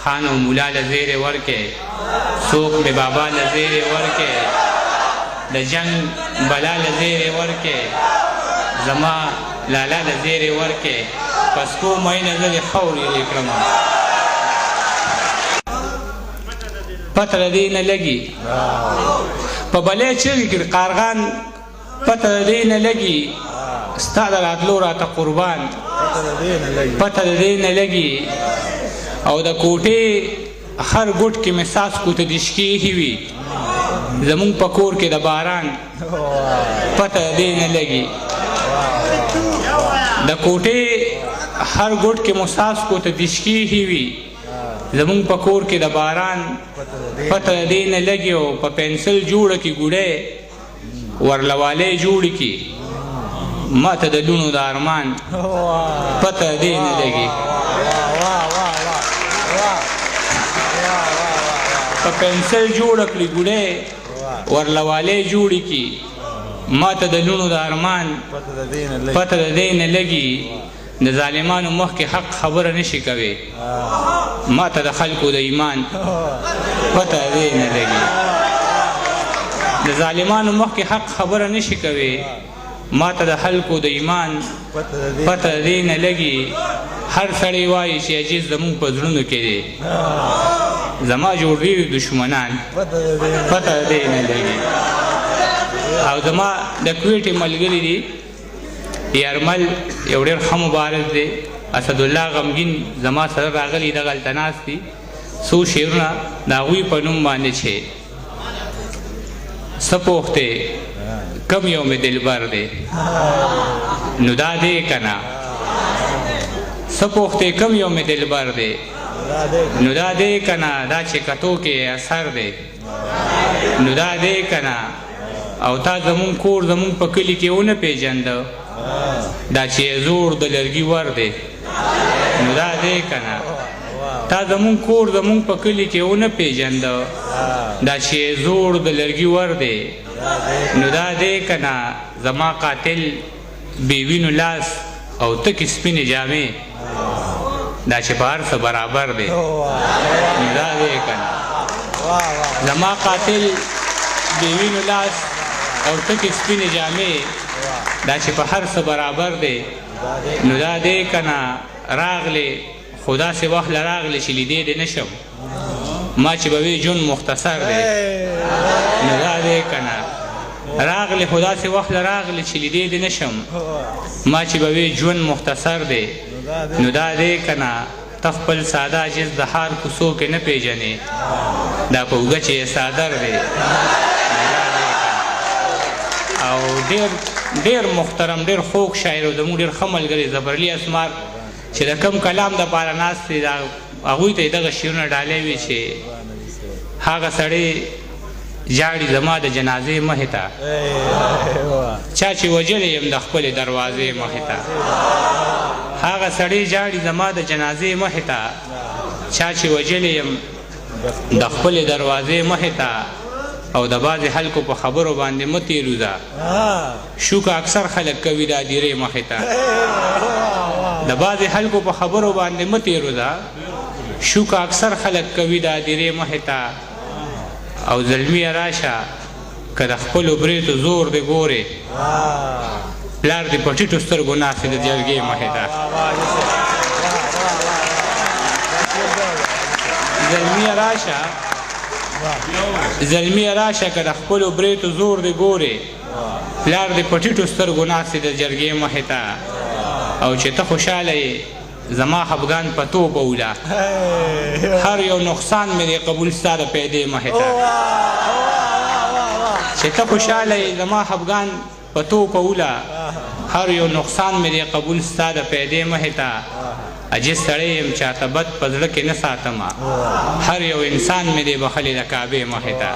خان و مولا لزیر ورکې څوک مې بابا لزیر ورکې د جنگ بلا لزیر ورکې زما لالا لزیر ورکې پسکو مینه زه د خاورې لرې کړمه پته د دې نه لګي په بلې چغې کې کارغان پته د دې نه لګي ستا د راتلو راته قربان پته د دې نه لګي او د کوټې هر ګوټ کې مې څاڅکو ته دشکې ایښې وي زمونږ په کور کې د باران پته د دې نه لګي د کوټې هر ګوټ کې مو څاڅکو ته دشکې ایښې وي زمونږ په کور کې د باران پته د دې نه لګي او په پنسل جوړه کې ګوډۍ ورلوالی جوړې کړي ما ته د لوڼو د ارمان پته د دې نه لګي په پنسل جوړه کړي ګوډۍ ورلوالی جوړې کړي ما ته د لوڼو د ارمان پته د دې نه لګي د ظالمانو مخکې حق خبره نشي کوي ما ته د خلکو د ایمان پته د دې نه لګي د ظالمانو مخکې حق خبره نشي کوي ما ته د خلکو د ایمان پته د دې نه لګي هر سړی وایي چې عجیز زمونږ په زړونو کې دی زما جوړ ډېر دشمنان پته د دې نه لګي او زما د کویټې ملګري دي یارمل یو ډېر ښه مبارز دی اسدالله غمګین زما سره راغلي دغه هلته ناست دي څو شعرونه د هغوی په نوم باندې چې څه پوښتې کم یو مې دلبر دی نو دا دی که نه څه پوښتې کم یو مې دلبر دی نو دا دی که نه دا چې کتو کې اثر دی نو دا دی که نه او تا زمونږ کور زمونږ په کلي کې ونه پېژنده دا چې زوړ د لرګي ور دی نو دا دی که نه تا زمونږ کور زمونږ په کلي کې ونه پېژنده دا چې زوړ د لرګي ور دی نو دا دی که نه زما قاتل بېوینو لاس او تکې سپینې جامې دا چې په هر څه برابر دی نو دا دی که نه زما قاتل بېوینو لاس او تکې سپینې جامې دا چې په هر څه برابر دی نو دا دی که نه راغلی خو داسې وخت له راغلی چې لیدې دې نه شم ما چې به وی ژوند مختصر دی نو دا دی که نه راغلی خو داسې وخت له راغلی چې لیدې دې نه شم ما چې به وی ژوند مختصر دی نو دا دی که نه ته خپل ساده عجز د ښار کوڅو کې نه پېژنې دا په اوږه چې یې څادر دی او ډېر محترم ډېر خوږ شاعر او زموږ ډېر ښه ملګری زبرلي اسمار چې د کم کلام دپاره ناست دی هغوی ته یې دغه شعرونه ډالۍ وي چې هغه سړی جاړي زما د جنازې مخې ته چا چې وجلی یم د خپلې دروازې مخې ته هغه سړی جاړي زما د جنازې مخې ته چا چې وجلی یم د خپلې دروازې مخې ته او د بعضې خلکو په خبرو باندې مه تېروځه شوکه اکثر خلک کوي دا دیرې مخې ته د بعضې خلکو په خبرو باندې مه تېروځه شوکه اکثر خلک کوي دا دیرې مخې ته او زلمیه راشه که د خپلو بریتو زور دې ګورې پلار دې په ټیټو سترګو ناست د جرګې مخې ته زلمیه راشه که د خپلو بریتو زور دې ګورې پلار دې په ټیټو سترګو ناست د جرګې مخې ته او چې ته خوشحاله یې زما خفګان په تو بوله هر یو نقصان مې دې قبول ستا د پیدې مخې ته چې ته خوشحاله یې زما خفګان په تو بوله هر یو نقصان مې دې قبول ستا د پیدې مخې ته عجیز سړی یم چاته بد په زړه کې نه ساتمه هر یو انسان مې دې بخلې د کعبې مخې ته